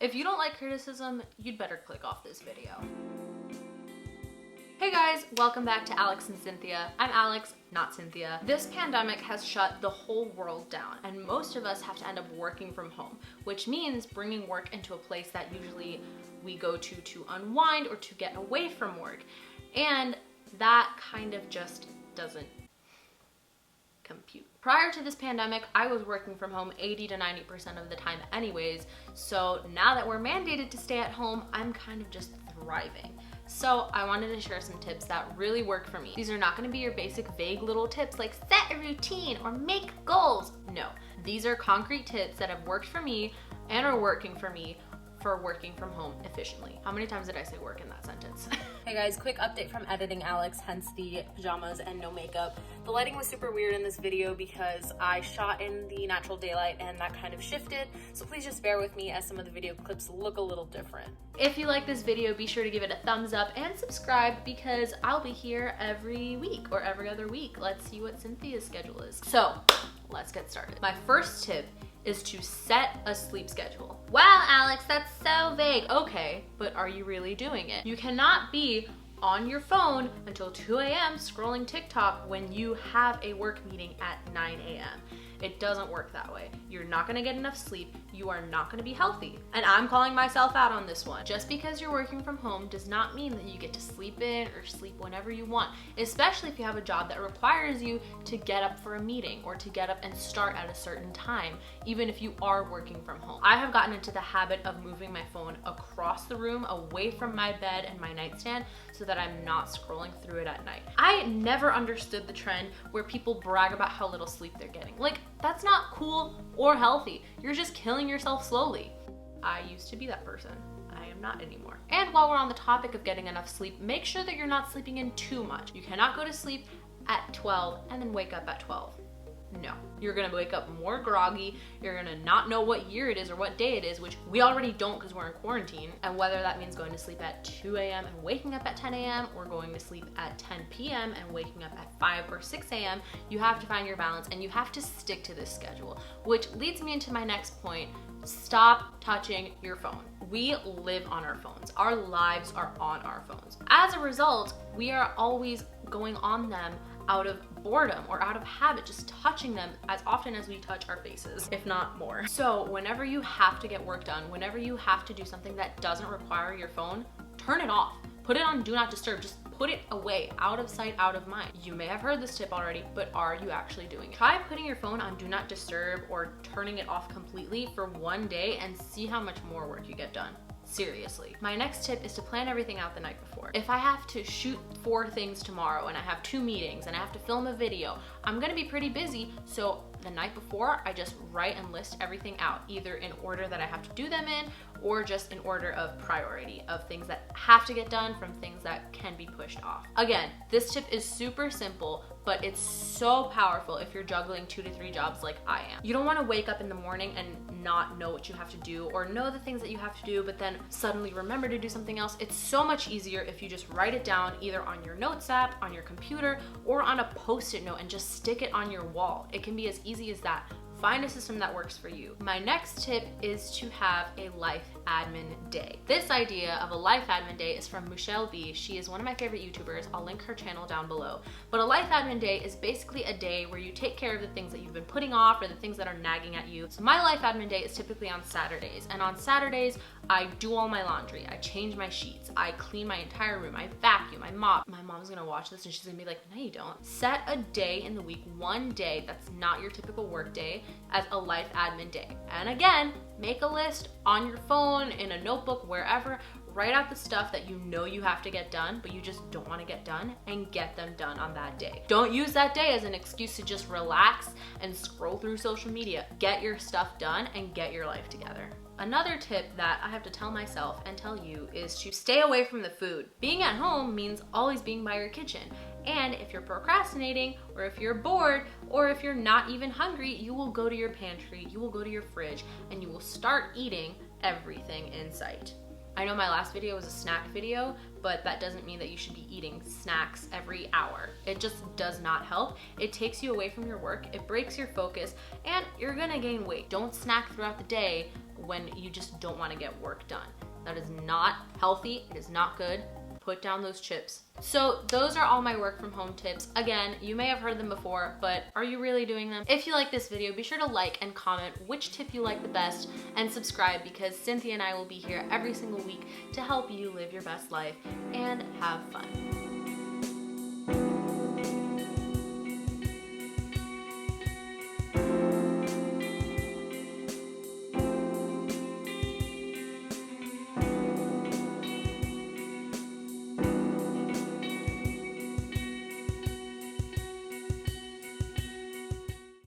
If you don't like criticism, you'd better click off this video. Hey guys, welcome back to Alex and Cynthia. I'm Alex, not Cynthia. This pandemic has shut the whole world down, and most of us have to end up working from home, which means bringing work into a place that usually we go to unwind or to get away from work. And that kind of just doesn't compute. Prior to this pandemic, I was working from home 80 to 90% of the time anyways, so now that we're mandated to stay at home, I'm kind of just thriving. So I wanted to share some tips that really work for me. These are not gonna be your basic vague little tips like set a routine or make goals. No, these are concrete tips that have worked for me and are working for me for working from home efficiently. How many times did I say work in that sentence? Hey guys, quick update from editing Alex, hence the pajamas and no makeup. The lighting was super weird in this video because I shot in the natural daylight and that kind of shifted, so please just bear with me as some of the video clips look a little different. If you like this video, be sure to give it a thumbs up and subscribe because I'll be here every week or every other week. Let's see what Cynthia's schedule is. So let's get started. My first tip is to set a sleep schedule. Wow, Alex, that's so vague. Okay, but are you really doing it? You cannot be on your phone until 2 a.m. scrolling TikTok when you have a work meeting at 9 a.m. It doesn't work that way. You're not gonna get enough sleep. You are not gonna be healthy. And I'm calling myself out on this one. Just because you're working from home does not mean that you get to sleep in or sleep whenever you want, especially if you have a job that requires you to get up for a meeting or to get up and start at a certain time, even if you are working from home. I have gotten into the habit of moving my phone across the room, away from my bed and my nightstand, so that I'm not scrolling through it at night. I never understood the trend where people brag about how little sleep they're getting. Like, that's not cool or healthy. You're just killing yourself slowly. I used to be that person. I am not anymore. And while we're on the topic of getting enough sleep, make sure that you're not sleeping in too much. You cannot go to sleep at 12 and then wake up at 12. No, you're gonna wake up more groggy, you're gonna not know what year it is or what day it is, which we already don't because we're in quarantine, and whether that means going to sleep at 2 a.m. and waking up at 10 a.m. or going to sleep at 10 p.m. and waking up at 5 or 6 a.m., you have to find your balance and you have to stick to this schedule, which leads me into my next point. Stop touching your phone. We live on our phones. Our lives are on our phones. As a result, we are always going on them out of boredom or out of habit, just touching them as often as we touch our faces, if not more. So whenever you have to get work done, whenever you have to do something that doesn't require your phone, turn it off. Put it on do not disturb. Just put it away, out of sight, out of mind. You may have heard this tip already, but are you actually doing it? Try putting your phone on do not disturb or turning it off completely for one day and see how much more work you get done. Seriously. My next tip is to plan everything out the night before. If I have to shoot 4 things tomorrow and I have 2 meetings and I have to film a video, I'm gonna be pretty busy, so the night before I just write and list everything out, either in order that I have to do them in or just in order of priority of things that have to get done from things that can be pushed off. Again, this tip is super simple, but it's so powerful if you're juggling 2 to 3 jobs like I am. You don't wanna wake up in the morning and not know what you have to do or know the things that you have to do, but then suddenly remember to do something else. It's so much easier if you just write it down either on your notes app, on your computer, or on a post-it note and just stick it on your wall. It can be as easy as that. Find a system that works for you. My next tip is to have a life admin day. This idea of a life admin day is from Michelle B. She is one of my favorite YouTubers. I'll link her channel down below. But a life admin day is basically a day where you take care of the things that you've been putting off or the things that are nagging at you. So my life admin day is typically on Saturdays. And on Saturdays, I do all my laundry. I change my sheets. I clean my entire room. I vacuum. I mop. My mom's gonna watch this and she's gonna be like, no, you don't. Set a day in the week, one day that's not your typical work day, as a life admin day. And again, make a list on your phone, in a notebook, wherever. Write out the stuff that you know you have to get done, but you just don't want to get done, and get them done on that day. Don't use that day as an excuse to just relax and scroll through social media. Get your stuff done and get your life together. Another tip that I have to tell myself and tell you is to stay away from the food. Being at home means always being by your kitchen. And if you're procrastinating, or if you're bored, or if you're not even hungry, you will go to your pantry, you will go to your fridge, and you will start eating everything in sight. I know my last video was a snack video, but that doesn't mean that you should be eating snacks every hour. It just does not help. It takes you away from your work, it breaks your focus, and you're gonna gain weight. Don't snack throughout the day when you just don't want to get work done. That is not healthy, it is not good. Put down those chips. So those are all my work from home tips. Again, you may have heard them before, but are you really doing them? If you like this video, be sure to like and comment which tip you like the best, and subscribe, because Cynthia and I will be here every single week to help you live your best life and have fun.